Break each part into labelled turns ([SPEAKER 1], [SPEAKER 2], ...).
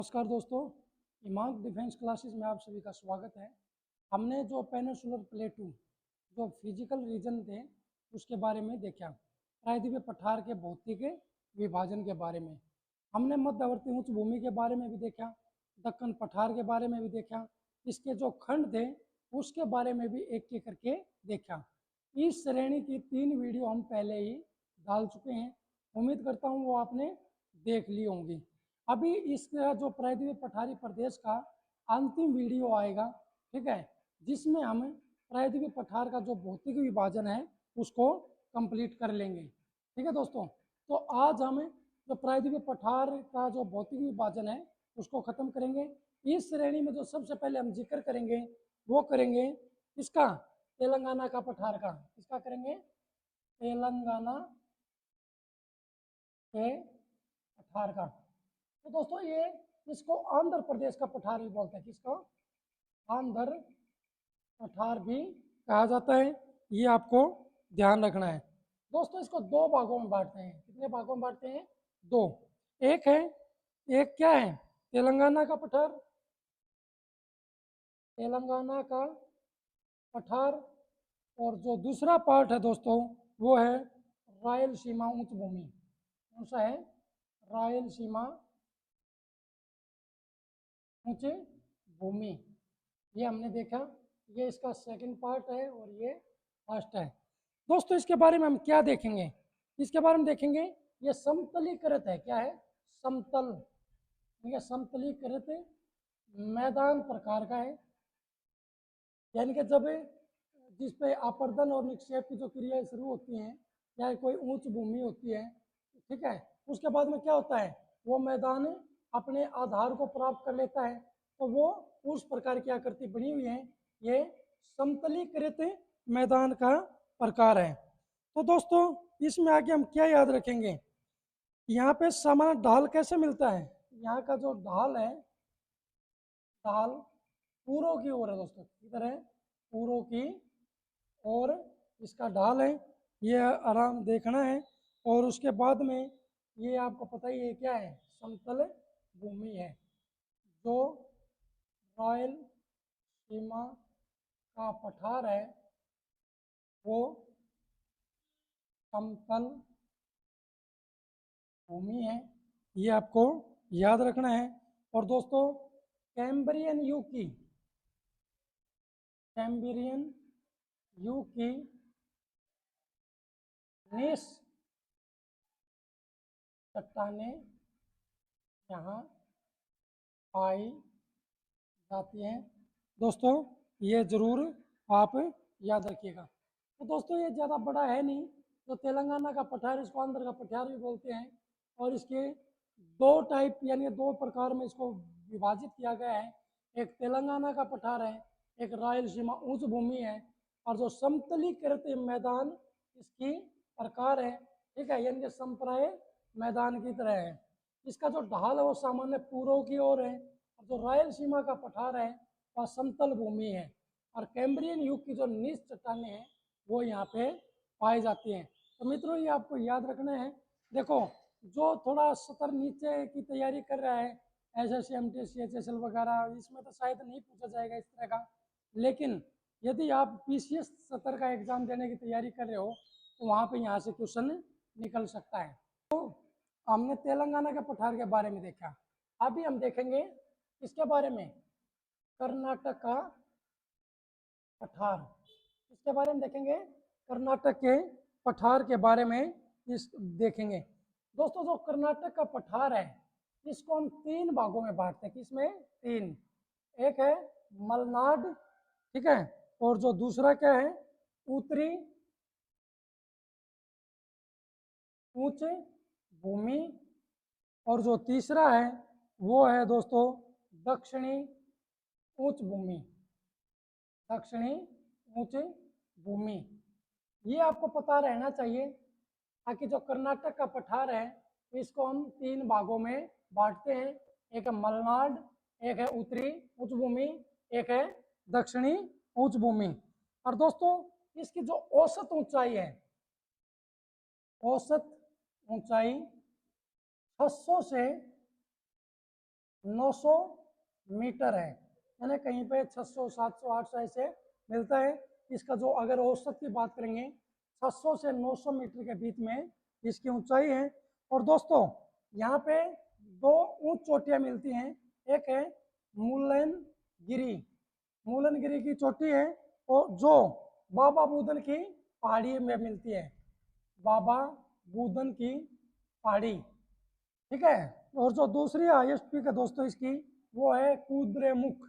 [SPEAKER 1] नमस्कार दोस्तों, इमाम डिफेंस क्लासेस में आप सभी का स्वागत है। हमने जो पेनिनसुलर प्लेटू जो फिजिकल रीजन थे उसके बारे में देखा। प्रायद्वीपीय पठार के भौतिक विभाजन के बारे में हमने मध्यवर्ती उच्च भूमि के बारे में भी देखा, दक्कन पठार के बारे में भी देखा, इसके जो खंड थे उसके बारे में भी एक एक करके देखा। इस श्रेणी की 3 वीडियो हम पहले ही डाल चुके हैं, उम्मीद करता हूँ वो आपने देख ली होंगी। अभी इसका जो प्रायद्वीपीय पठारी प्रदेश का अंतिम वीडियो आएगा, ठीक है, जिसमें हम प्रायद्वीपीय पठार का जो भौतिक विभाजन है उसको कंप्लीट कर लेंगे। ठीक है दोस्तों, तो आज हम जो प्रायद्वीपीय पठार का जो भौतिक विभाजन है उसको खत्म करेंगे। इस श्रेणी में जो सबसे पहले हम जिक्र करेंगे वो करेंगे इसका, तेलंगाना का पठार का। इसका करेंगे तेलंगाना के पठार का। तो दोस्तों ये इसको आंध्र प्रदेश का पठार भी बोलते हैं। किसको? आंध्र पठार भी कहा जाता है, ये आपको ध्यान रखना है। दोस्तों इसको 2 भागों में बांटते हैं। कितने भागों में बांटते हैं? 2। एक है, एक क्या है? तेलंगाना का पठार, तेलंगाना का पठार। और जो दूसरा पार्ट है दोस्तों वो है रायलसीमा उच्च भूमि। कौन सा है? रायलसीमा उच्च भूमि। ये हमने देखा, ये इसका सेकंड पार्ट है और ये फर्स्ट है। दोस्तों इसके बारे में हम क्या देखेंगे? इसके बारे में देखेंगे ये समतलीकृत है। क्या है? समतल, ठीक है, समतलीकृत मैदान प्रकार का है। यानी कि जब जिस पे आपर्दन और निक्षेप की जो क्रियाएं शुरू होती हैं या कोई ऊंच भूमि होती है, ठीक है, उसके बाद में क्या होता है, वो मैदान अपने आधार को प्राप्त कर लेता है। तो वो उस प्रकार की आकृति बनी हुई है, ये समतलीकृत मैदान का प्रकार है। तो दोस्तों इसमें आगे हम क्या याद रखेंगे? यहाँ पे सामान्य ढाल कैसे मिलता है? यहाँ का जो ढाल है, ढाल पूर्व की ओर है दोस्तों। किधर है? पूर्व की ओर इसका ढाल है, ये आराम देखना है। और उसके बाद में ये आपको पता ही है क्या है, समतल भूमि है। जो रॉयल सीमा का पठार है वो समतल भूमि है, ये आपको याद रखना है। और दोस्तों कैम्ब्रियन युग की, कैम्ब्रियन युग की निस चट्टानें यहाँ पाई जाती हैं। दोस्तों ये जरूर आप याद रखिएगा। तो दोस्तों ये ज़्यादा बड़ा है नहीं, तो तेलंगाना का पठार, इसको आंध्र का पठार भी बोलते हैं। और इसके 2 टाइप यानी 2 प्रकार में इसको विभाजित किया गया है। एक तेलंगाना का पठार है, एक रायलसीमा उच्च भूमि है। और जो समतलीकृत मैदान इसकी प्रकार है, ठीक है, यानी कि संप्राय मैदान की तरह है। इसका जो ढाल है वो सामान्य पूर्व की ओर है। और जो रायलसीमा का पठार है वह समतल भूमि है। और कैम्ब्रियन युग की जो नीच चट्टानें हैं वो यहाँ पे पाई जाती हैं। तो मित्रों ये आपको याद रखना है। देखो जो थोड़ा सतर नीचे की तैयारी कर रहा है, SSC MT CHSL वगैरह, इसमें तो शायद नहीं पूछा जाएगा इस तरह का। लेकिन यदि आप PCS 70 का एग्जाम देने की तैयारी कर रहे हो तो वहाँ पे यहाँ से क्वेश्चन निकल सकता है। तो हमने तेलंगाना के पठार के बारे में देखा। अभी हम देखेंगे इसके बारे में कर्नाटक का पठार। इसके बारे में देखेंगे, कर्नाटक के पठार के बारे में इस देखेंगे। दोस्तों जो कर्नाटक का पठार है इसको हम 3 भागों में बांटते हैं। किसमें? 3। एक है मलनाड, ठीक है, और जो दूसरा क्या है, उत्तरी उच्च भूमि, और जो तीसरा है वो है दोस्तों दक्षिणी उच्च भूमि। दक्षिणी उच्च भूमि, ये आपको पता रहना चाहिए। ताकि जो कर्नाटक का पठार है इसको हम 3 भागों में बांटते हैं। एक है मलनाड, एक है उत्तरी उच्च भूमि, एक है दक्षिणी उच्च भूमि। और दोस्तों इसकी जो औसत ऊंचाई है, औसत ऊंचाई 600 से 900 मीटर है, यानी कहीं पे 600 700 800 ऐसे मिलता है। इसका जो अगर औसत की बात करेंगे 600 से 900 मीटर के बीच में इसकी ऊंचाई है। और दोस्तों यहाँ पे दो ऊंच चोटियाँ मिलती हैं, एक है मुल्लनगिरी, मुल्लनगिरी की चोटी है, और जो बाबा बुदन की पहाड़ी में मिलती है, बाबा बुदन की पहाड़ी, ठीक है। और जो दूसरी हाईएस्ट पीक है दोस्तों इसकी, वो है कुद्रेमुख।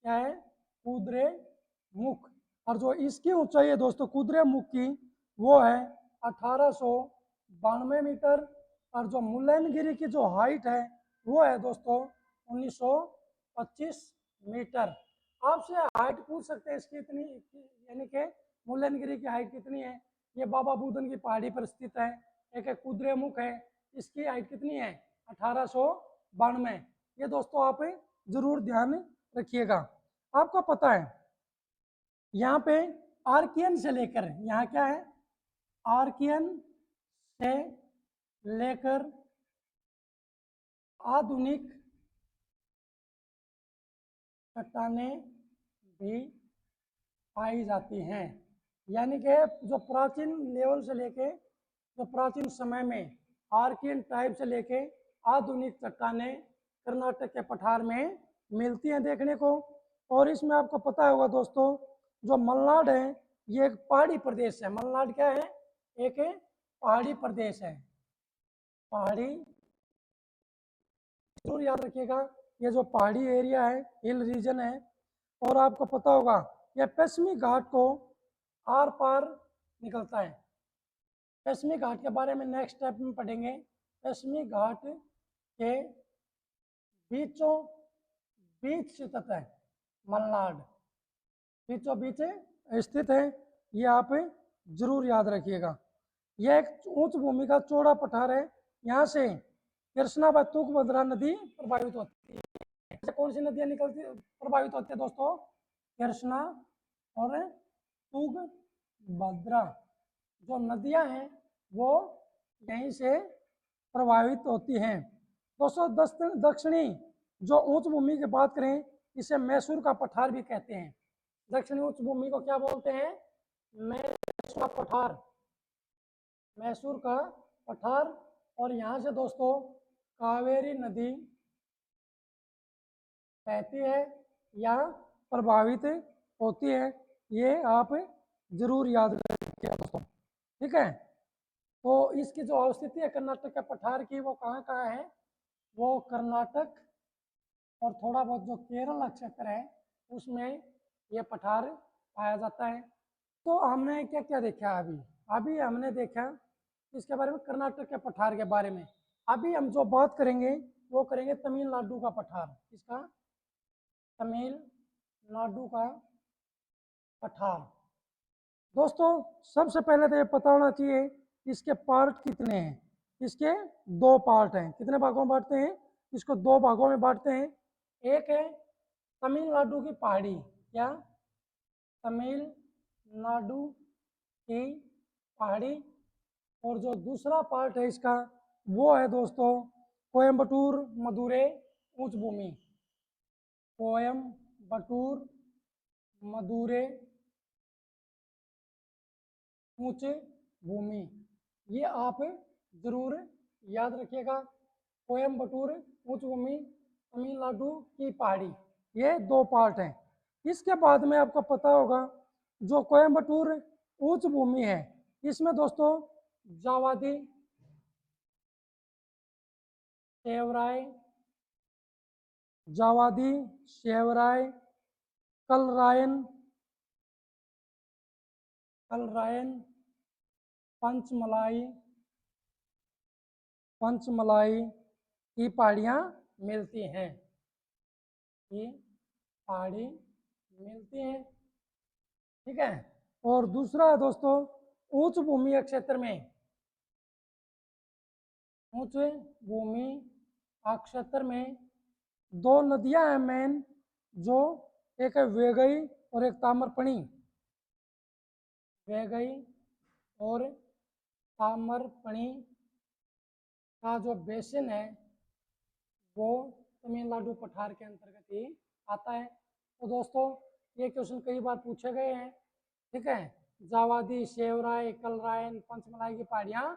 [SPEAKER 1] क्या है? कुद्रेमुख। और जो इसकी ऊंचाई है दोस्तों कुद्रेमुख की, वो है 1892 मीटर। और जो मुल्लनगिरी की जो हाइट है वो है दोस्तों 1925 मीटर। आपसे हाइट पूछ सकते हैं इसकी इतनी, यानी कि मुल्लनगिरी की हाइट कितनी है। ये बाबा बुदन की पहाड़ी पर स्थित है। एक है कुद्रेमुख है, इसकी हाइट कितनी है? 1892। ये दोस्तों आप जरूर ध्यान रखिएगा। आपको पता है यहाँ पे आर्कियन से लेकर, यहाँ क्या है, आर्कियन से लेकर आधुनिक चट्टानें भी पाई जाती हैं। यानी कि जो प्राचीन लेवल से लेके, जो प्राचीन समय में आर्कियन टाइप से लेके आधुनिक चट्टानें कर्नाटक के पठार में मिलती हैं देखने को। और इसमें आपको पता होगा दोस्तों, जो मलनाड है ये एक पहाड़ी प्रदेश है। मलनाड क्या है? एक पहाड़ी प्रदेश है, पहाड़ी, जरूर याद रखिएगा। ये जो पहाड़ी एरिया है, हिल रीजन है। और आपको पता होगा यह पश्चिमी घाट को आर पार निकलता है। पश्चिमी घाट के बारे में नेक्स्ट स्टेप में पढ़ेंगे। पश्चिमी घाट के बीचों बीच स्थित है मलनाड, बीचों बीच स्थित है। ये आप जरूर याद रखिएगा। यह एक उच्च भूमि का चौड़ा पठार है। यहाँ से कृष्णा व तुंगभद्रा नदी प्रभावित होती है। कौन सी नदियाँ निकलती प्रभावित होती है दोस्तों? कृष्णा और तुंगभद्रा जो नदियाँ हैं वो यहीं से प्रभावित होती हैं। दोस्तों दक्षिणी जो उच्च भूमि की बात करें, इसे मैसूर का पठार भी कहते हैं। दक्षिणी उच्च भूमि को क्या बोलते हैं? मैसूर का पठार, मैसूर का पठार। और यहाँ से दोस्तों कावेरी नदी बहती है या प्रभावित होती है। ये आप जरूर याद रखिएगा दोस्तों, ठीक है। तो इसकी जो अवस्थिति है कर्नाटक के पठार की, वो कहाँ कहाँ है? वो कर्नाटक और थोड़ा बहुत जो केरल क्षेत्र है उसमें ये पठार पाया जाता है। तो हमने क्या क्या देखा अभी? अभी हमने देखा इसके बारे में, कर्नाटक के पठार के बारे में। अभी हम जो बात करेंगे वो करेंगे तमिलनाडु का पठार। इसका तमिलनाडु का पठार। दोस्तों सबसे पहले तो ये पता होना चाहिए इसके पार्ट कितने हैं। इसके दो पार्ट हैं। कितने भागों में बांटते हैं? इसको दो भागों में बांटते हैं। एक है तमिलनाडु की पहाड़ी, क्या? तमिलनाडु की पहाड़ी। और जो दूसरा पार्ट है इसका, वो है दोस्तों कोयम्बटूर मदुरै उच्च भूमि, कोयम्बटूर मदुरै उच्च भूमि। ये आप जरूर याद रखिएगा। कोयम्बटूर उच्च भूमि, तमिलनाडु की पहाड़ी, ये दो पार्ट हैं। इसके बाद में आपको पता होगा जो कोयम्बटूर उच्च भूमि है, इसमें दोस्तों जावादी, सेवराय, जावादी, सेवराय, कलरायन, कलरायन, पंचमलाई, पंचमलाई की पहाड़ियाँ मिलती हैं, की पहाड़ी मिलती हैं, ठीक है। और दूसरा है दोस्तों उच्च भूमि क्षेत्र में, उच्च भूमि क्षेत्र में दो नदियां हैं मेन, जो एक है वेगई और एक ताम्रपणी। वेगई और ताम्रपणी का जो बेसिन है वो तमिलनाडु पठार के अंतर्गत ही आता है। तो दोस्तों ये क्वेश्चन कई बार पूछे गए हैं, ठीक है। जावादी, शेवराय, कलरायन, पंचमलाई की पहाड़ियाँ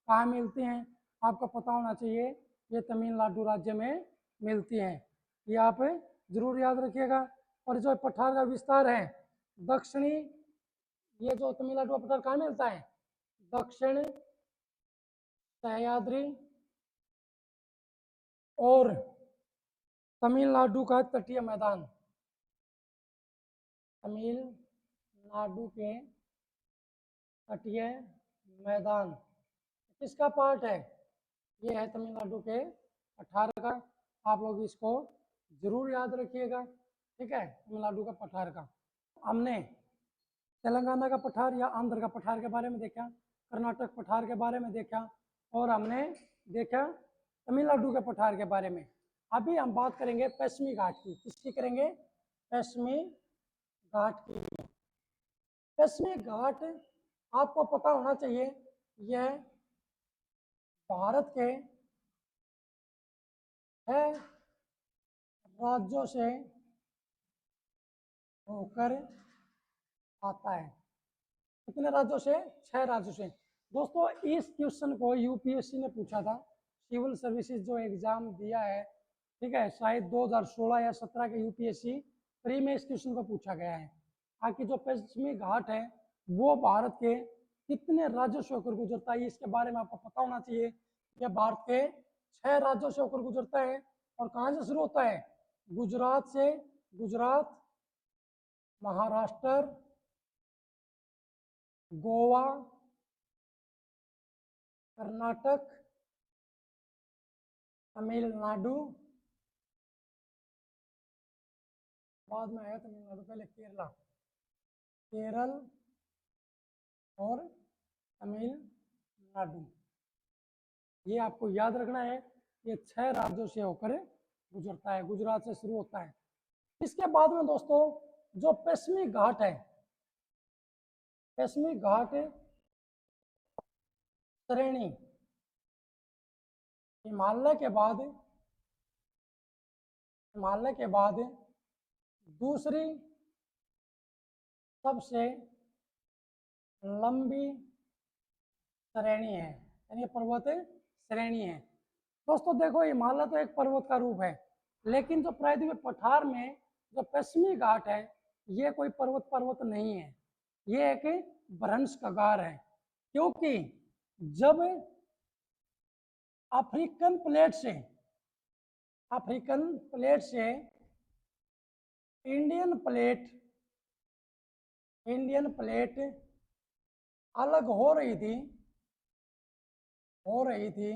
[SPEAKER 1] कहाँ मिलती हैं? आपको पता होना चाहिए, ये तमिलनाडु राज्य में मिलती हैं। ये आप जरूर याद रखिएगा। और जो पठार का विस्तार है दक्षिणी, ये जो तमिलनाडु का पठार कहाँ मिलता है? दक्षिण सह्याद्री और तमिलनाडु का तटीय मैदान, तमिलनाडु के तटीय मैदान किसका पार्ट है? ये है तमिलनाडु के पठार का। आप लोग इसको जरूर याद रखिएगा, ठीक है। तमिलनाडु का पठार का हमने तेलंगाना का पठार या आंध्र का पठार के बारे में देखा, कर्नाटक पठार के बारे में देखा, और हमने देखा तमिलनाडु के पठार के बारे में। अभी हम बात करेंगे पश्चिमी घाट की। किसकी करेंगे? पश्चिमी घाट की। पश्चिमी घाट आपको पता होना चाहिए, यह भारत के 6 राज्यों से होकर आता है। कितने राज्यों से? 6 राज्यों से। दोस्तों इस क्वेश्चन को यूपीएससी ने पूछा था, सिविल सर्विसेज जो एग्जाम दिया है, ठीक है, शायद 2016 या 17 के यूपीएससी प्री में इस क्वेश्चन को पूछा गया है। बाकी जो पश्चिमी घाट है वो भारत के कितने राज्यों से होकर गुजरता है, इसके बारे में आपको पता होना चाहिए। यह भारत के 6 राज्यों से होकर गुजरता है। और कहाँ से शुरू होता है? गुजरात से। गुजरात, महाराष्ट्र, गोवा, कर्नाटक, तमिलनाडु, बाद में आया तमिलनाडु, पहले केरला, केरल और तमिलनाडु। ये आपको याद रखना है, ये 6 राज्यों से होकर गुजरता है, गुजरात से शुरू होता है। इसके बाद में दोस्तों जो पश्चिमी घाट है, पश्चिमी घाट श्रेणी हिमालय के बाद दूसरी सबसे लंबी श्रेणी है, यानी पर्वत श्रेणी है। दोस्तों देखो हिमालय तो एक पर्वत का रूप है, लेकिन जो प्रायद्वीपीय पठार में जो पश्चिमी घाट है ये कोई पर्वत नहीं है, ये एक भ्रंश कगार है। क्योंकि जब अफ्रीकन प्लेट से इंडियन प्लेट अलग हो रही थी,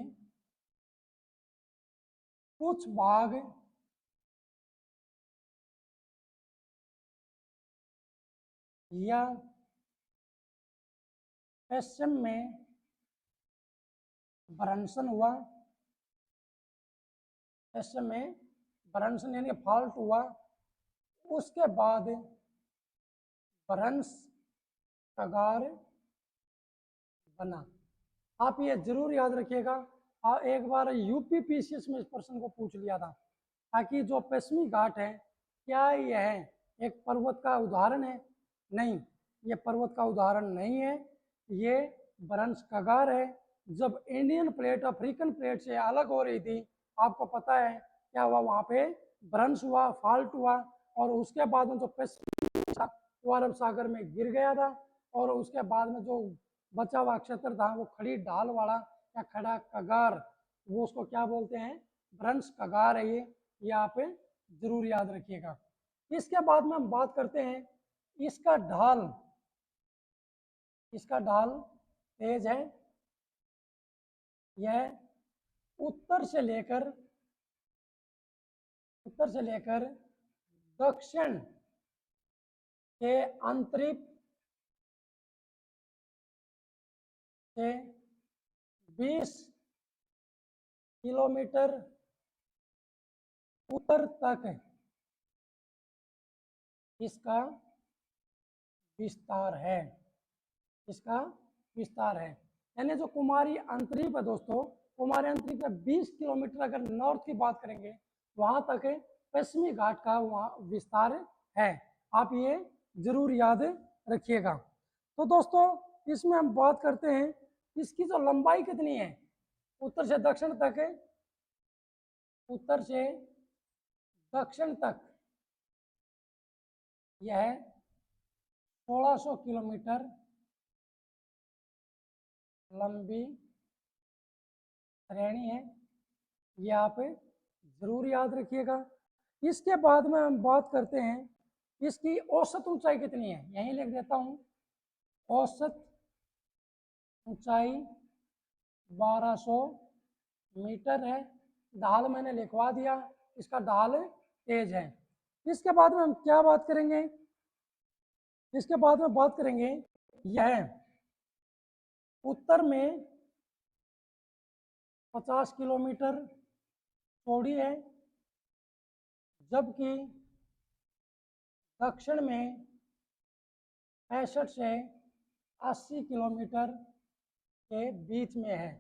[SPEAKER 1] कुछ भाग या पश्चिम में भ्रंशन हुआ, पश्चिम में भ्रंशन यानी फॉल्ट हुआ, उसके बाद भ्रंश कगार बना। आप ये जरूर याद रखिएगा। एक बार यूपीपीसीएस में इस प्रश्न को पूछ लिया था, ताकि जो पश्चिमी घाट है क्या यह एक पर्वत का उदाहरण है? नहीं, ये पर्वत का उदाहरण नहीं है, ये भ्रंश कगार है। जब इंडियन प्लेट अफ्रीकन प्लेट से अलग हो रही थी, आपको पता है क्या हुआ? वहाँ पे भ्रंश हुआ, फॉल्ट हुआ, और उसके बाद में जो पश्चिमी वो अरब सागर में गिर गया था, और उसके बाद में जो बचा हुआ क्षेत्र था वो खड़ी ढाल वाला या खड़ा कगार, वो उसको क्या बोलते हैं? भ्रंश कगार है ये आप जरूर याद रखिएगा। इसके बाद में हम बात करते हैं इसका ढाल तेज है। यह उत्तर से लेकर दक्षिण के अंतरिक्ष से 20 किलोमीटर उत्तर तक इसका विस्तार है। यानी जो कुमारी अंतरिक्ष है दोस्तों, कुमारी अंतरिक्ष में 20 किलोमीटर अगर नॉर्थ की बात करेंगे, वहां तक पश्चिमी घाट का वहाँ विस्तार है। आप ये जरूर याद रखिएगा। तो दोस्तों इसमें हम बात करते हैं इसकी जो लंबाई कितनी है उत्तर से दक्षिण तक, उत्तर से दक्षिण तक यह 1600 किलोमीटर लंबी श्रेणी है। ये आप जरूर याद रखिएगा। इसके बाद में हम बात करते हैं इसकी औसत ऊंचाई कितनी है, यहीं लिख देता हूं। औसत ऊंचाई 1200 मीटर है। ढाल मैंने लिखवा दिया, इसका ढाल तेज है। इसके बाद में हम क्या बात करेंगे, इसके बाद में बात करेंगे यह उत्तर में 50 किलोमीटर चौड़ी है, जबकि दक्षिण में 65 से 80 किलोमीटर के बीच में है।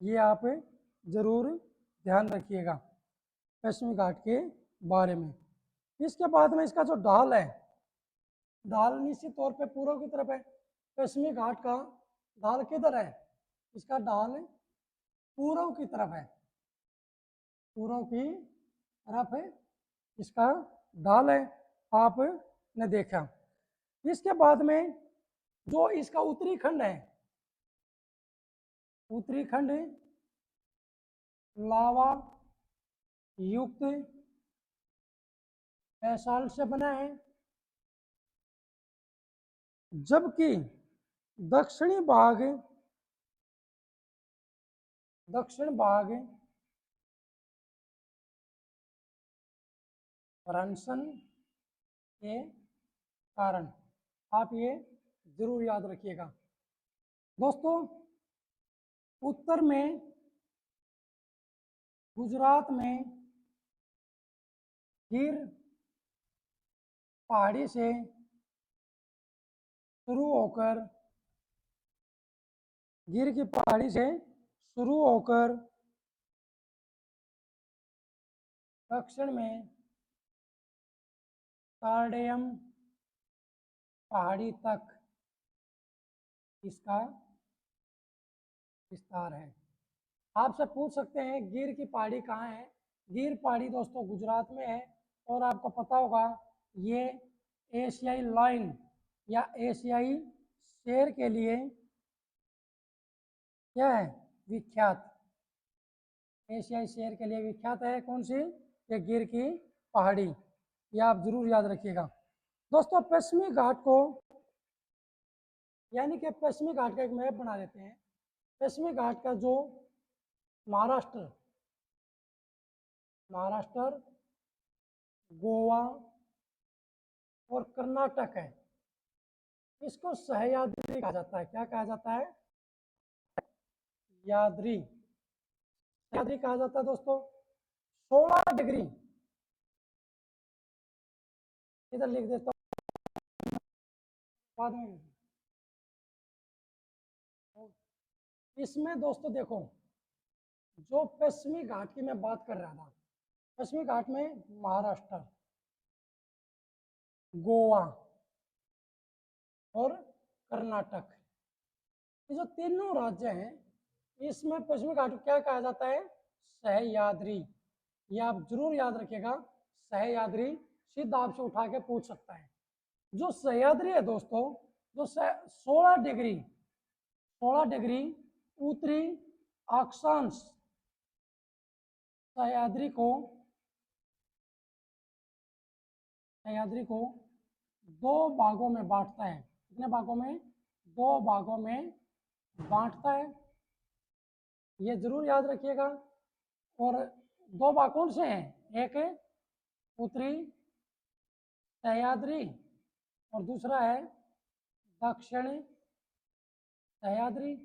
[SPEAKER 1] ये आप जरूर ध्यान रखिएगा पश्चिमी घाट के बारे में। इसके बाद में इसका जो ढाल है, ढाल निश्चित तौर पे पूर्व की तरफ है। पश्चिमी घाट का ढाल किधर है, इसका ढाल पूर्व की तरफ है, पूर्व की तरफ है इसका ढाल है, आपने देखा। इसके बाद में जो इसका उत्तरी खंड है, उत्तरी खंड लावा युक्त बैसाल्ट से बना है, जबकि दक्षिण भाग भ्रंशन के कारण, आप ये जरूर याद रखिएगा। दोस्तों उत्तर में गुजरात में गिर पहाड़ी से शुरू होकर, गिर की पहाड़ी से शुरू होकर दक्षिण में कार्डेयम पहाड़ी तक इसका विस्तार है। आपसे पूछ सकते हैं गिर की पहाड़ी कहाँ है। गिर पहाड़ी दोस्तों गुजरात में है, और आपको पता होगा ये एशियाई लाइन या एशियाई शेर के लिए क्या है, विख्यात, एशियाई शेर के लिए विख्यात है। कौन सी, ये गिर की पहाड़ी, ये आप जरूर याद रखिएगा। दोस्तों पश्चिमी घाट को, यानी कि पश्चिमी घाट का एक मैप बना देते हैं। पश्चिमी घाट का जो महाराष्ट्र, गोवा और कर्नाटक है, इसको सहयाद्री कहा जाता है। क्या कहा जाता है, याद्री, याद्री कहा जाता है दोस्तों। 16 डिग्री, इधर लिख देता हूँ बाद में। इसमें दोस्तों देखो, जो पश्चिमी घाट की मैं बात कर रहा था, पश्चिमी घाट में महाराष्ट्र, गोवा और कर्नाटक, ये जो तीनों राज्य हैं, इसमें पश्चिमी घाट को क्या कहा जाता है, सहयाद्री। ये आप जरूर याद रखिएगा, सहयाद्री सीधा आपसे उठा के पूछ सकता है। जो सह्याद्री है दोस्तों, जो 16 डिग्री उत्तरी अक्षांश सह्याद्री को दो भागों में बांटता है। कितने भागों में, दो भागों में बांटता है, ये जरूर याद रखिएगा। और दो भाग कौन से हैं, एक उत्तरी सह्याद्री और दूसरा है दक्षिणी सह्याद्री।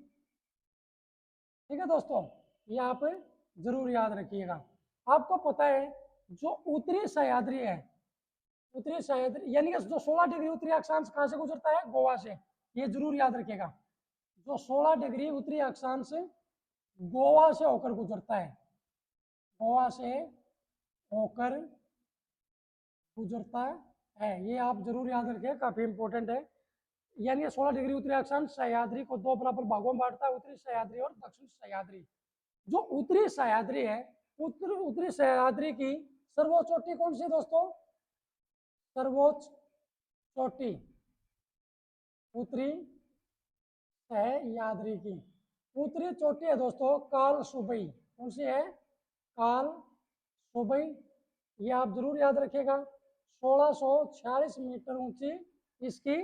[SPEAKER 1] ठीक है दोस्तों, ये आप जरूर याद रखिएगा। आपको पता है जो उत्तरी सह्याद्री है, उत्तरी सह्याद्री यानी कि जो 16 डिग्री उत्तरी अक्षांश कहाँ से गुजरता है, गोवा से, ये जरूर याद रखिएगा। जो 16 डिग्री उत्तरी अक्षांश गोवा से होकर गुजरता है, गोवा से होकर गुजरता है। ये आप जरूर याद रखिए, काफी इंपॉर्टेंट है। यानी 16 डिग्री उत्तरी अक्षांश सह्याद्री को दो बराबर भागों में बांटता है, उत्तरी सह्याद्री और दक्षिण सह्याद्री। जो उत्तरी सह्याद्री है, उत्तरी सह्याद्री की सर्वोच्च चोटी कौन सी है दोस्तों? सर्वोच्च चोटी उत्तरी सह्याद्री की उत्तरी चोटी है दोस्तों काल सुबई। कौन सी है? काल सुबई। ये आप जरूर याद रखिएगा। 1646 मीटर ऊंची इसकी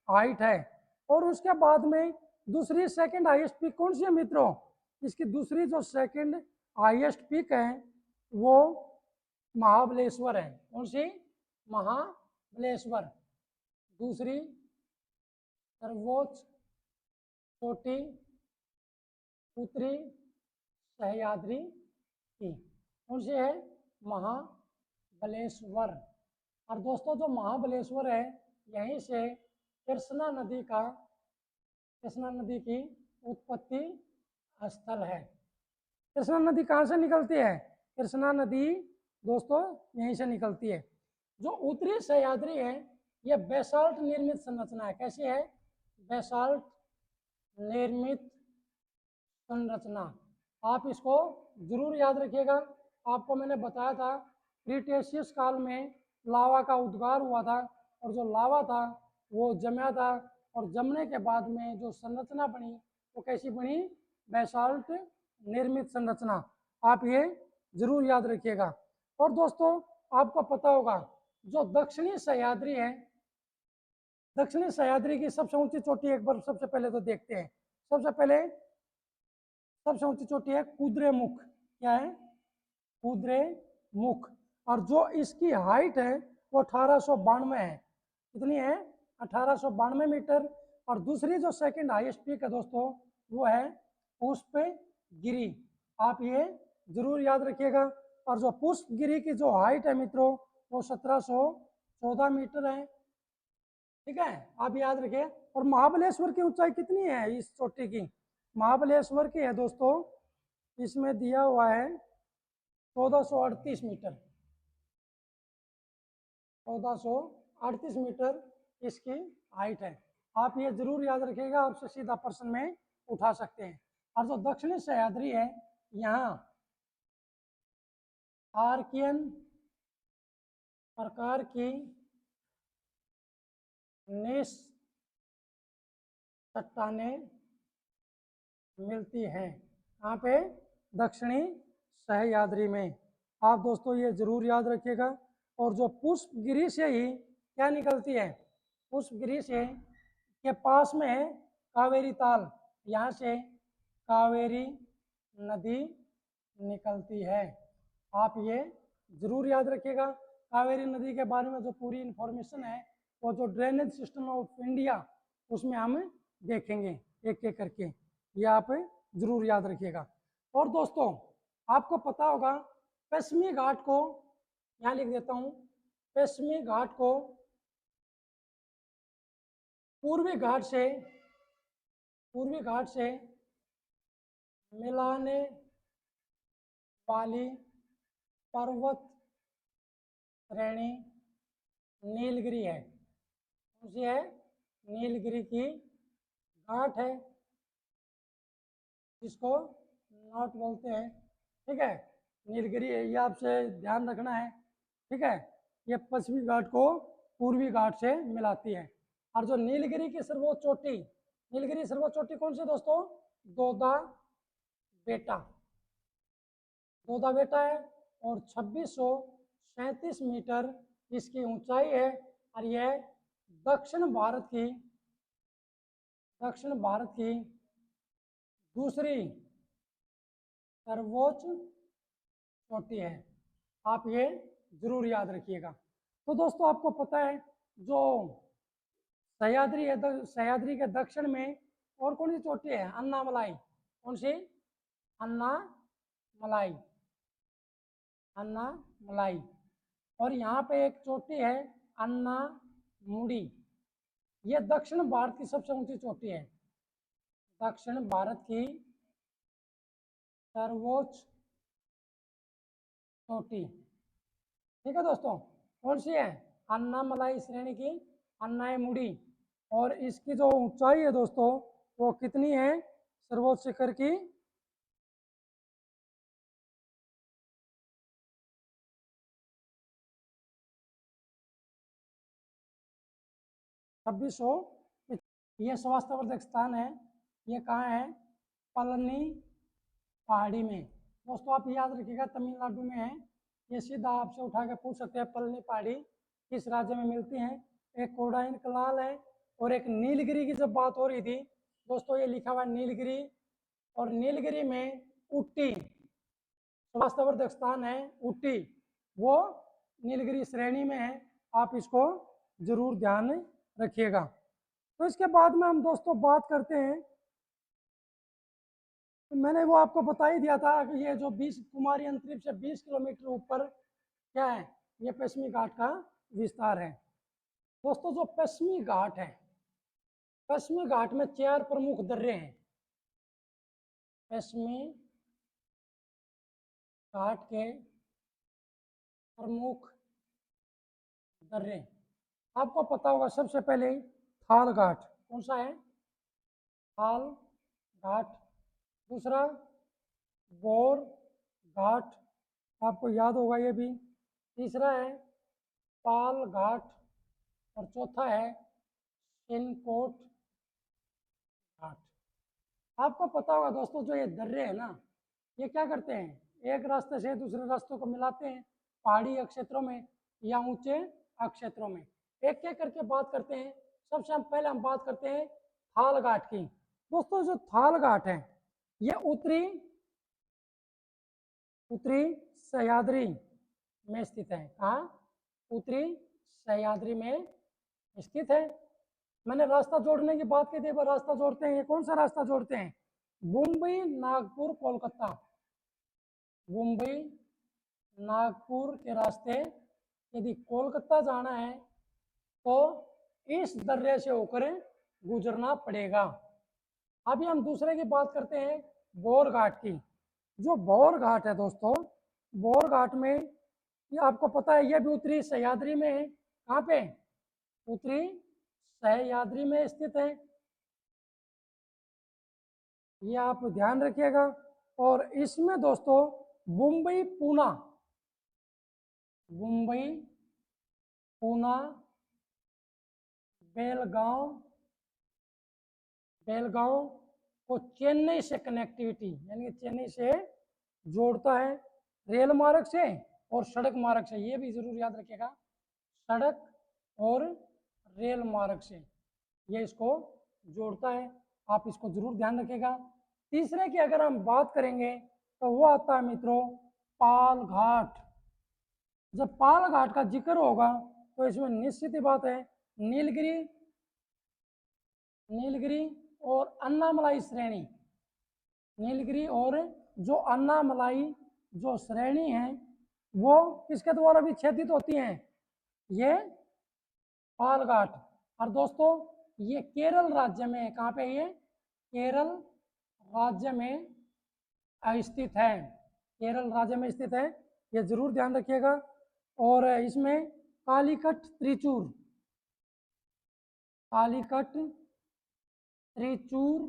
[SPEAKER 1] हाइट है। और उसके बाद में दूसरी सेकंड हाईएस्ट पीक कौन सी है मित्रों? इसकी दूसरी जो सेकंड हाईएस्ट पीक है वो महाबलेश्वर है। कौन सी? महाबलेश्वर। दूसरी सर्वोच्च चोटी उत्तरी सह्याद्री की कौन सी है? महाबलेश्वर। और दोस्तों जो महाबलेश्वर है, यहीं से कृष्णा नदी की उत्पत्ति स्थल है। कृष्णा नदी कहाँ से निकलती है? कृष्णा नदी दोस्तों यहीं से निकलती है। जो उत्तरी सह्याद्री है, यह बेसाल्ट निर्मित संरचना है। कैसी है? बेसाल्ट निर्मित संरचना। आप इसको जरूर याद रखिएगा। आपको मैंने बताया था क्रीटेशियस काल में लावा का उद्गार हुआ था, और जो लावा था वो जमा था, और जमने के बाद में जो संरचना बनी वो कैसी बनी? बेसाल्ट निर्मित संरचना। आप ये जरूर याद रखिएगा। और दोस्तों आपको पता होगा जो दक्षिणी सह्याद्री है, दक्षिणी सह्याद्री की सबसे ऊंची चोटी एक बार सबसे पहले तो देखते हैं। सबसे ऊंची चोटी है कुद्रेमुख। क्या है? कुद्रेमुख। और जो इसकी हाइट है वो 1892 है। कितनी है? 1892 मीटर। और दूसरी जो सेकंड हाईएस्ट पीक है दोस्तों वो है पुष्पगिरी। आप ये जरूर याद रखिएगा। और जो पुष्पगिरी की जो हाइट है मित्रों वो 1714 मीटर है। ठीक है, आप याद रखिए। और महाबलेश्वर की ऊंचाई कितनी है इस चोटी की? महाबलेश्वर की है दोस्तों, इसमें दिया हुआ है 1438 मीटर। 1438 मीटर इसकी हाइट है। आप ये जरूर याद रखिएगा, आपसे सीधा प्रश्न में उठा सकते हैं। और जो दक्षिणी सह्याद्री है, यहाँ आर्कियन प्रकार की निस चट्टानें मिलती हैं। कहाँ पे? दक्षिणी सह्याद्री में। आप दोस्तों ये जरूर याद रखिएगा। और जो पुष्पगिरी से ही क्या निकलती है? पुष्पगिरी से के पास में है कावेरी ताल। यहाँ से कावेरी नदी निकलती है। आप ये जरूर याद रखिएगा। कावेरी नदी के बारे में जो पूरी इंफॉर्मेशन है वो जो ड्रेनेज सिस्टम ऑफ इंडिया उसमें हम देखेंगे एक एक करके। ये आप जरूर याद रखिएगा। और दोस्तों आपको पता होगा पश्चिमी घाट को, यहाँ लिख देता हूँ, पश्चिमी घाट को पूर्वी घाट से मिलाने वाली पर्वत श्रेणी नीलगिरी है। कौन सी है? नीलगिरी की घाट है, जिसको नॉट बोलते हैं। ठीक है, नीलगिरी है, ये आपसे ध्यान रखना है। ठीक है, ये पश्चिमी घाट को पूर्वी घाट से मिलाती है। और जो नीलगिरी की सर्वोच्च चोटी, नीलगिरी सर्वोच्च चोटी कौन सी दोस्तों? दोदा बेटा। दोदा बेटा है, और 2637 मीटर इसकी ऊंचाई है। और यह दक्षिण भारत की दूसरी सर्वोच्च चोटी है। आप ये जरूर याद रखिएगा। तो दोस्तों आपको पता है जो सह्याद्री है, सह्याद्री के दक्षिण में और कौन सी चोटी है? अन्नामलाई। कौन सी? अन्नामलाई। अन्नामलाई। और यहाँ पे एक चोटी है अन्नामुडी। ये दक्षिण भारत की सबसे ऊंची चोटी है। दक्षिण भारत की सर्वोच्च चोटी ठीक है दोस्तों, कौन सी है? अन्नामलाई श्रेणी की अन्नायमुड़ी। और इसकी जो ऊंचाई है दोस्तों वो कितनी है सर्वोच्च शिखर की? 2600। ये स्वास्थ्यवर्धक स्थान है, ये कहाँ है? पलनी पहाड़ी में। दोस्तों आप याद रखिएगा तमिलनाडु में है। ये सीधा आपसे उठा के पूछ सकते हैं पलनी पहाड़ी किस राज्य में मिलती है। एक कोडाइन कनाल है और एक नीलगिरी की जब बात हो रही थी दोस्तों, ये लिखा हुआ है नीलगिरी। और नीलगिरी में ऊटी स्वास्थ्यवर्धक स्थान है ऊटी, वो नीलगिरी श्रेणी में है। आप इसको जरूर ध्यान रखिएगा। तो इसके बाद में हम दोस्तों बात करते हैं, तो मैंने वो आपको बता ही दिया था कि ये जो 20 कुमारी अंतरिक्ष से 20 किलोमीटर ऊपर क्या है, ये पश्चिमी घाट का विस्तार है। दोस्तों जो पश्चिमी घाट है, पश्चिमी घाट में 4 प्रमुख दर्रे हैं। पश्चिमी घाट के प्रमुख दर्रे आपको पता होगा, सबसे पहले थाल घाट। कौन सा है? थाल घाट। दूसरा बोर घाट, आपको याद होगा ये भी। तीसरा है पाल घाट। और चौथा है चिनकोट घाट। आपको पता होगा दोस्तों जो ये दर्रे हैं ना, ये क्या करते हैं, एक रास्ते से दूसरे रास्तों को मिलाते हैं पहाड़ी क्षेत्रों में या ऊंचे क्षेत्रों में। एक एक करके बात करते हैं। सबसे हम पहले हम बात करते हैं थाल घाट की। दोस्तों जो थाल घाट है ये उत्तरी उत्तरी सह्याद्री में स्थित है। कहाँ? उत्तरी सह्याद्री में स्थित है। मैंने रास्ता जोड़ने की बात की थी, रास्ता जोड़ते हैं। ये कौन सा रास्ता जोड़ते हैं? मुंबई नागपुर कोलकाता। मुंबई नागपुर के रास्ते यदि कोलकाता जाना है तो इस दर्रे से होकर गुजरना पड़ेगा। अभी हम दूसरे की बात करते हैं बोर घाट की। जो बोर घाट है दोस्तों, बोर घाट में ये आपको पता है ये भी उत्तरी सह्याद्री में है। कहाँ पे? उत्तरी सह्याद्री में स्थित है, ये आप ध्यान रखिएगा। और इसमें दोस्तों मुंबई पूना, मुंबई पूना बेलगांव, बेलगांव को चेन्नई से कनेक्टिविटी यानी कि चेन्नई से जोड़ता है रेल मार्ग से और सड़क मार्ग से। ये भी जरूर याद रखिएगा, सड़क और रेल मार्ग से ये इसको जोड़ता है। आप इसको जरूर ध्यान रखिएगा। तीसरे की अगर हम बात करेंगे तो वो आता है मित्रों पाल घाट। जब पाल घाट का जिक्र होगा तो इसमें निश्चित ही बात है नीलगिरी, नीलगिरी और अन्नामलाई श्रेणी, नीलगिरी और जो अन्नामलाई जो श्रेणी है वो किसके द्वारा विच्छेदित होती हैं? ये पाल घाट। और दोस्तों ये केरल राज्य में है। कहाँ पे? ये केरल राज्य में स्थित है, केरल राज्य में स्थित है, ये जरूर ध्यान रखिएगा। और इसमें कालीकट त्रिचूर, कालीकट त्रिचूर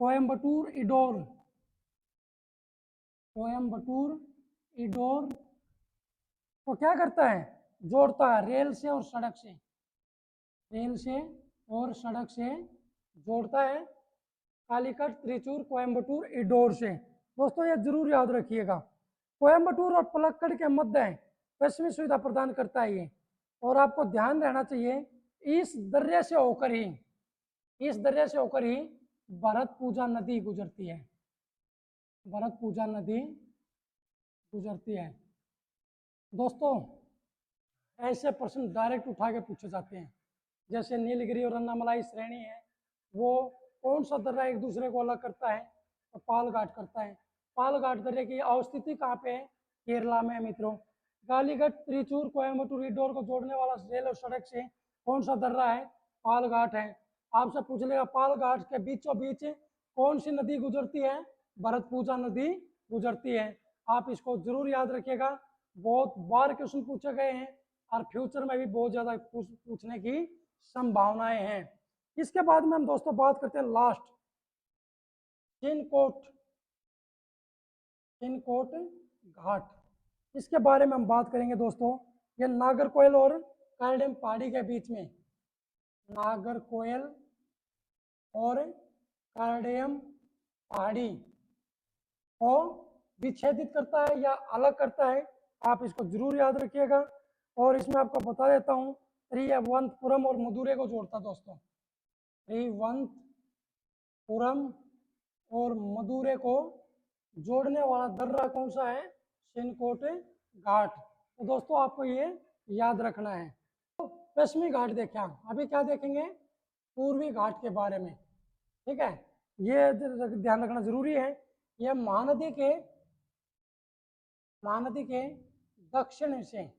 [SPEAKER 1] कोयम्बटूर इडोर, कोयम्बटूर इडोर को क्या करता है? जोड़ता है रेल से और सड़क से, रेल से और सड़क से जोड़ता है कालीकट त्रिचूर कोयम्बटूर इडोर से। दोस्तों ये जरूर याद रखिएगा, कोयम्बटूर और पलक्कड़ के मध्य पश्चिमी सुविधा प्रदान करता है ये। और आपको ध्यान रहना चाहिए इस दर्रे से होकर ही, इस दर्रे से होकर ही भरतपूजा नदी गुजरती है, भरतपूजा नदी गुजरती है। दोस्तों ऐसे प्रश्न डायरेक्ट उठा के पूछे जाते हैं, जैसे नीलगिरी और अन्नामलाई श्रेणी है, वो कौन सा दर्रा एक दूसरे को अलग करता है? तो पाल घाट करता है। पाल घाट दर्रे की अवस्थिति कहाँ पे है? केरला में मित्रों। कालीघाट त्रिचूर कोयम्बटूर इडोर को जोड़ने वाला रेल और सड़क से कौन सा दर्रा है? पाल घाट है। आपसे पूछ लेगा पाल घाट के बीचों बीच कौन सी नदी गुजरती है? भरतपूजा नदी गुजरती है। आप इसको जरूर याद रखिएगा। बहुत बार क्वेश्चन पूछे गए हैं और फ्यूचर में भी बहुत ज़्यादा पूछने की संभावनाएं हैं। इसके बाद में हम दोस्तों बात करते हैं लास्ट, चिनकोट, चिनकोट घाट। इसके बारे में हम बात करेंगे दोस्तों। ये नागरकोइल और कार्डेम पहाड़ी के बीच में, नागरकोइल और कार्डेम पहाड़ी को विच्छेदित करता है या अलग करता है, आप इसको जरूर याद रखिएगा। और इसमें आपको बता देता हूँ, त्रिवंतपुरम और मदुरै को जोड़ता दोस्तों, त्रिवंतपुरम और मदुरै को जोड़ने वाला दर्रा कौन सा है? चिनकोट घाट। तो दोस्तों आपको ये याद रखना है। तो पश्चिमी घाट देखा, अभी क्या देखेंगे? पूर्वी घाट के बारे में। ठीक है, ये ध्यान रखना जरूरी है। यह महानदी के दक्षिण से,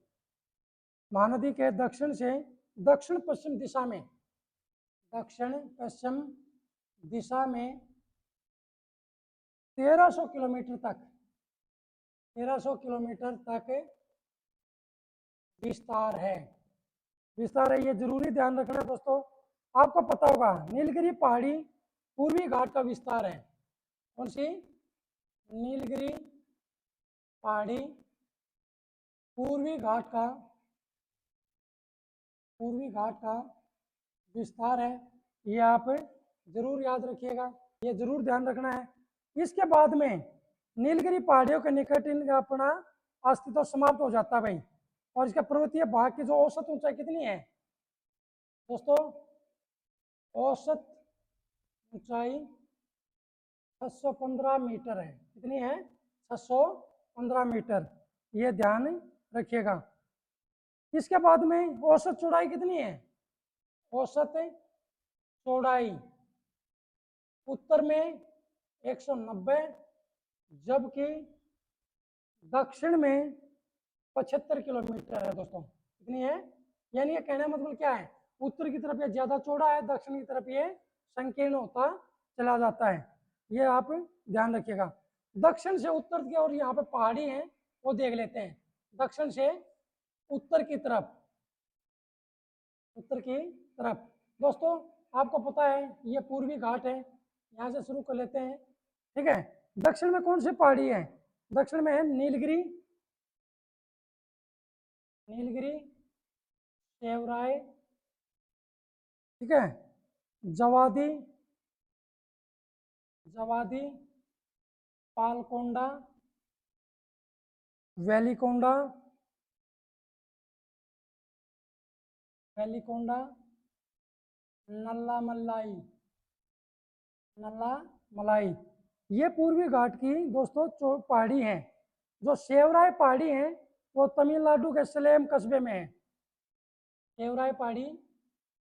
[SPEAKER 1] महानदी के दक्षिण से दक्षिण पश्चिम दिशा में, दक्षिण पश्चिम दिशा में 1300 किलोमीटर तक, 1300 किलोमीटर तक विस्तार है, विस्तार है। ये जरूरी ध्यान रखना दोस्तों। आपको पता होगा नीलगिरी पहाड़ी पूर्वी घाट का विस्तार है। कौन सी? नीलगिरी पहाड़ी पूर्वी घाट का विस्तार है। ये आप जरूर याद रखिएगा, ये जरूर ध्यान रखना है। इसके बाद में नीलगिरी पहाड़ियों के निकट इनका अपना अस्तित्व समाप्त हो जाता है भाई। और इसका पर्वतीय भाग की जो औसत ऊंचाई कितनी है दोस्तों? औसत ऊंचाई 615 मीटर है। कितनी है? 615 मीटर, ये ध्यान रखिएगा। इसके बाद में औसत चौड़ाई कितनी है? औसत चौड़ाई उत्तर में 190, जबकि दक्षिण में 75 किलोमीटर है दोस्तों। कितनी है? यानी ये कहने का मतलब क्या है? उत्तर की तरफ ये ज्यादा चौड़ा है, दक्षिण की तरफ ये संकीर्ण होता चला जाता है। ये आप ध्यान रखिएगा। दक्षिण से उत्तर की ओर यहाँ पे पहाड़ी है, वो देख लेते हैं। दक्षिण से उत्तर की तरफ, उत्तर की तरफ दोस्तों आपको पता है ये पूर्वी घाट है। यहाँ से शुरू कर लेते हैं। ठीक है, दक्षिण में कौन सी पहाड़ी है? दक्षिण में है नीलगिरी, नीलगिरी, सेवराय, ठीक है, जवादी, जवादी, पालकोंडा, वेलिकोंडा, वेलिकोंडा, नल्ला मलाई, नल्ला मलाई। ये पूर्वी घाट की दोस्तों पहाड़ी है। जो सेवराय पहाड़ी है वो तमिलनाडु के सलेम कस्बे में है। सेवराय पहाड़ी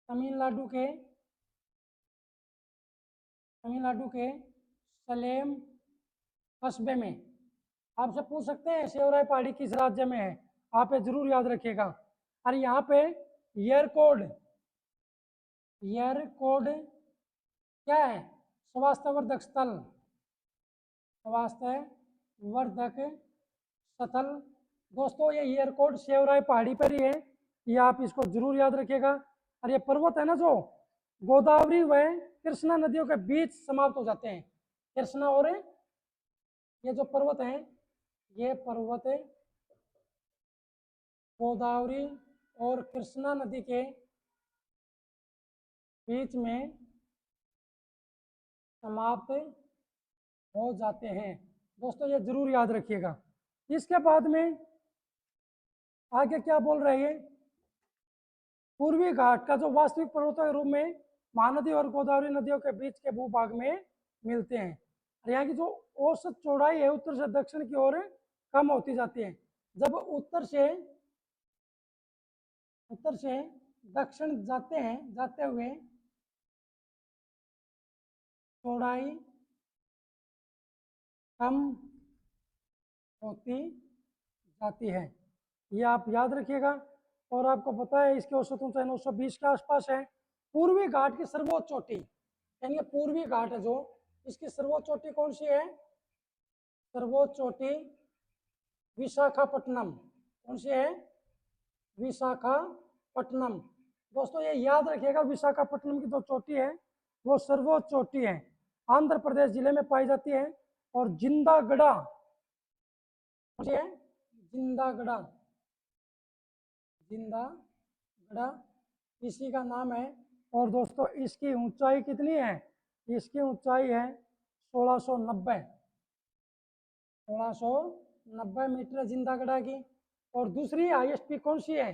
[SPEAKER 1] तमिलनाडु के सलेम कस्बे में। आपसे पूछ सकते हैं सेवराय पहाड़ी किस राज्य में है, आप ये जरूर याद रखिएगा। और यहाँ पे येरकोड, येरकोड क्या है? स्वास्थ्यवर्धक स्थल, स्वास्थ्यवर्धक स्थल। दोस्तों ये येरकोड सेवराय पहाड़ी पर ही है, ये आप इसको जरूर याद रखिएगा। और ये पर्वत है ना जो गोदावरी व कृष्णा नदियों के बीच समाप्त हो जाते हैं। कृष्णा और ये जो पर्वत हैं, ये पर्वत गोदावरी और कृष्णा नदी के बीच में समाप्त हो जाते हैं। दोस्तों ये जरूर याद रखिएगा। इसके बाद में आगे क्या बोल रहे हैं? पूर्वी घाट का जो वास्तविक पर्वतों के रूप में महानदी और गोदावरी नदियों के बीच के भूभाग में मिलते हैं। और यहाँ की जो औसत चौड़ाई है उत्तर से दक्षिण की ओर कम होती जाती है। जब उत्तर से दक्षिण जाते हुए चौड़ाई कम होती जाती है, ये आप याद रखिएगा। और आपको पता है इसकी औसत ऊंचाई 920 के आसपास है। पूर्वी घाट की सर्वोच्च चोटी, यानी पूर्वी घाट है जो, इसकी सर्वोच्च चोटी कौन सी है? सर्वोच्च चोटी विशाखापट्टनम, कौन सी है? विशाखापट्टनम। दोस्तों ये याद रखिएगा, विशाखापट्टनम की जो चोटी है वो सर्वोच्च चोटी है, आंध्र प्रदेश जिले में पाई जाती है। और जिंदागड़ा, कौन सी है? जिंदागड़ा, जिंदागड़ा इसी का नाम है। और दोस्तों इसकी ऊंचाई कितनी है? इसकी ऊंचाई है 1690, 1690 मीटर जिंदागड़ा की। और दूसरी हाईएस्ट पीक कौन सी है?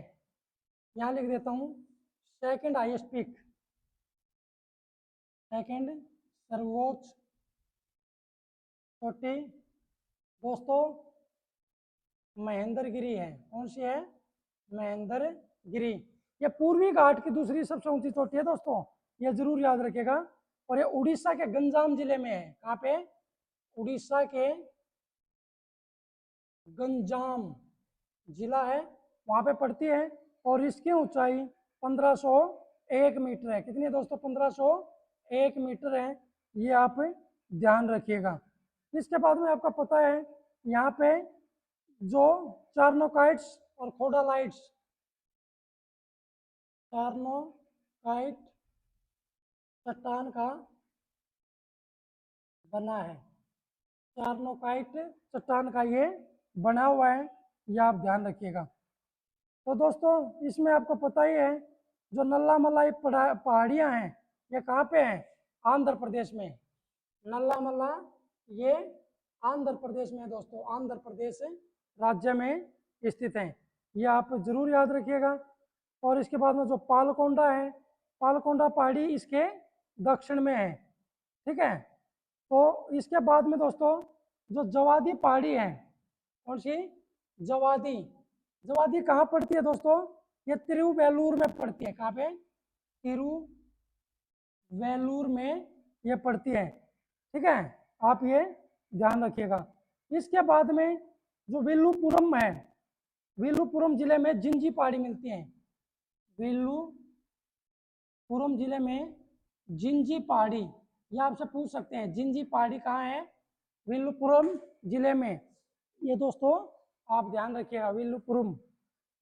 [SPEAKER 1] यहाँ लिख देता हूँ, सेकंड हाईएस्ट पीक, सेकंड सर्वोच्च चोटी दोस्तों महेंद्रगिरी है। कौन सी है? महेंद्रगिरी। ये पूर्वी घाट की दूसरी सबसे ऊंची चोटी है दोस्तों, ये जरूर याद रखिएगा। और ये उड़ीसा के गंजाम जिले में है। कहाँ पे? उड़ीसा के गंजाम जिला है, वहां पे पड़ती है। और इसकी ऊंचाई 1501 मीटर है। कितनी है दोस्तों? 1501 मीटर है, ये आप ध्यान रखिएगा। इसके बाद में आपका पता है यहाँ पे जो चार्नोकाइट्स और खोडालाइट्स, चार्नोकाइट चट्टान का बना है, चार्नोकाइट चट्टान का ये बना हुआ है, ये आप ध्यान रखिएगा। तो दोस्तों इसमें आपको पता ही है जो नल्ला मलाई पहाड़ियाँ हैं ये कहाँ पे हैं? आंध्र प्रदेश में। नल्ला मल्ला ये आंध्र प्रदेश में है दोस्तों, आंध्र प्रदेश राज्य में स्थित है, ये आप जरूर याद रखिएगा। और इसके बाद में जो पालकोंडा है, पालकोंडा पहाड़ी इसके दक्षिण में है, ठीक है। तो इसके बाद में दोस्तों जो जवादी पहाड़ी है, कौन सी? जवादी। जवादी कहाँ पड़ती है दोस्तों? ये तिरुवेलूर में पड़ती है। कहाँ पे? तिरुवेलूर में ये पड़ती है, ठीक है, आप ये ध्यान रखिएगा। इसके बाद में जो विल्लुपुरम है, विल्लुपुरम जिले में जिंजी पहाड़ी मिलती है। विल्लुपुरम जिले में जिंजी पहाड़ी, ये आपसे पूछ सकते हैं जिंजी पहाड़ी कहाँ है? विल्लुपुरम जिले में, ये दोस्तों आप ध्यान रखिएगा, विल्लुपुरम।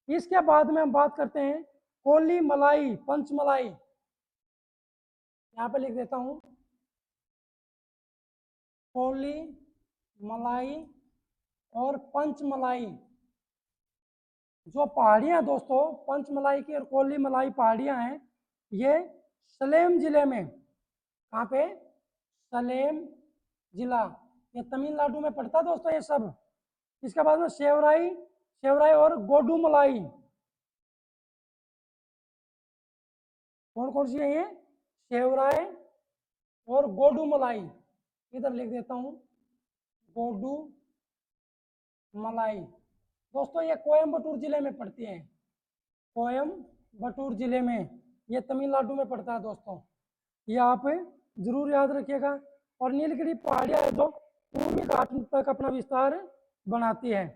[SPEAKER 1] इसके बाद में हम बात करते हैं कोली मलाई, पंचमलाई, यहाँ पे लिख देता हूँ, कोली मलाई और पंचमलाई जो पहाड़ियाँ दोस्तों, पंचमलाई की और कोली मलाई पहाड़ियाँ हैं, ये सलेम जिले में। कहाँ पे? सलेम जिला, ये तमिलनाडु में पड़ता है दोस्तों ये सब। इसके बाद में सेवराई, सेवराई और गोडूमलाई, कौन कौन सी है ये? सेवराई और गोडूमलाई, इधर लिख देता हूँ गोडूमलाई। दोस्तों ये कोयम्बटूर जिले में पड़ती है, कोयम्बटूर जिले में, ये तमिलनाडु में पड़ता है दोस्तों, ये आप जरूर याद रखिएगा। और नीलगिरी पहाड़ियाँ जो पूर्वी घाट तक अपना विस्तार बनाती है,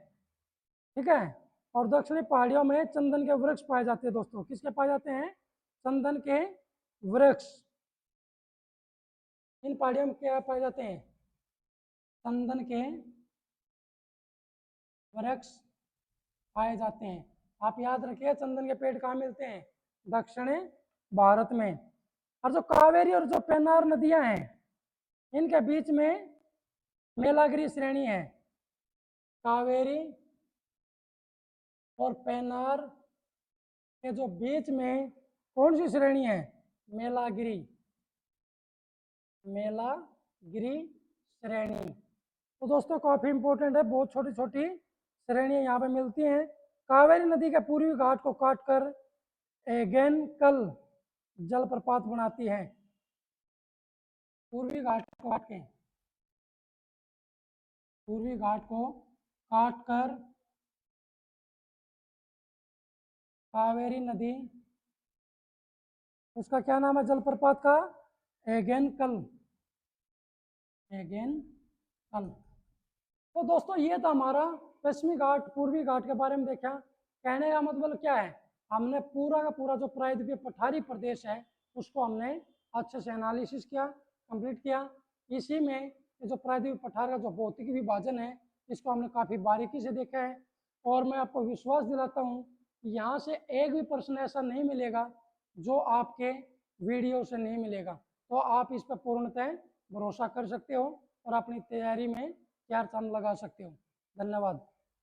[SPEAKER 1] ठीक है। और दक्षिणी पहाड़ियों में चंदन के वृक्ष पाए जाते हैं दोस्तों। किसके पाए जाते हैं? चंदन के वृक्ष। इन पहाड़ियों में क्या पाए जाते हैं? चंदन के वृक्ष पाए जाते हैं। आप याद रखिए चंदन के पेड़ कहाँ मिलते हैं? दक्षिण भारत में। और जो कावेरी और जो पेन्नार नदियां हैं, इनके बीच में मेलागिरी श्रेणी है। कावेरी और पेन्नार के जो बीच में कौन सी श्रेणी है? मेलागिरी, मेलागिरी श्रेणी। तो दोस्तों काफी इंपॉर्टेंट है, बहुत छोटी छोटी श्रेणियां यहाँ पे मिलती हैं। कावेरी नदी के पूर्वी घाट को काटकर एगेनकल जलप्रपात बनाती है। पूर्वी घाट को काट के, पूर्वी घाट को काटकर कावेरी नदी, उसका क्या नाम है जलप्रपात का? एगेनकल, एगेनकल। तो दोस्तों ये था हमारा पश्चिमी घाट पूर्वी घाट के बारे में देखा। कहने का मतलब क्या है? हमने पूरा का पूरा जो प्रायद्वीपीय पठारी प्रदेश है उसको हमने अच्छे से एनालिसिस किया, कंप्लीट किया। इसी में जो प्रायद्वीपीय पठार का जो भौतिक विभाजन है इसको हमने काफ़ी बारीकी से देखा है। और मैं आपको विश्वास दिलाता हूँ कि यहाँ से एक भी प्रश्न ऐसा नहीं मिलेगा जो आपके वीडियो से नहीं मिलेगा। तो आप इस पर पूर्णतः भरोसा कर सकते हो और अपनी तैयारी में 4 चांद लगा सकते हो। धन्यवाद।